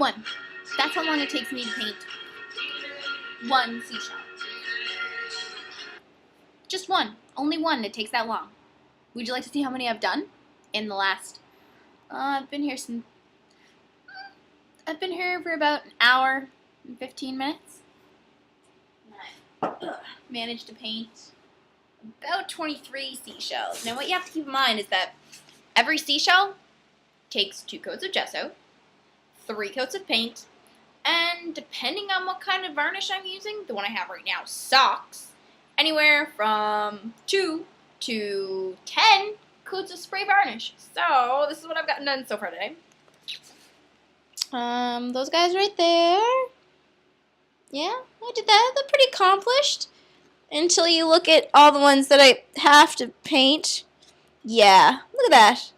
One. That's how long it takes me to paint one seashell. Just one. Only one. It takes that long. Would you like to see how many I've done in the last... I've been here for about an hour and 15 minutes. I managed to paint about 23 seashells. Now what you have to keep in mind is that every seashell takes 2 coats of gesso, 3 coats of paint, and depending on what kind of varnish I'm using, the one I have right now sucks, anywhere from 2 to 10 coats of spray varnish. So this is what I've gotten done so far today. Those guys right there. Yeah, I did that. They're pretty accomplished. Until you look at all the ones that I have to paint. Yeah, look at that.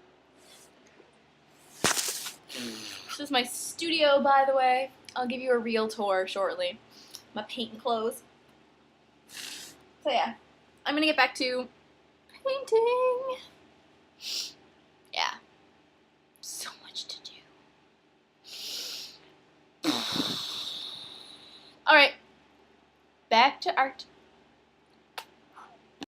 This is my studio, by the way. I'll give you a real tour shortly. My painting clothes. So yeah, I'm gonna get back to painting. Yeah, so much to do. All right, back to art.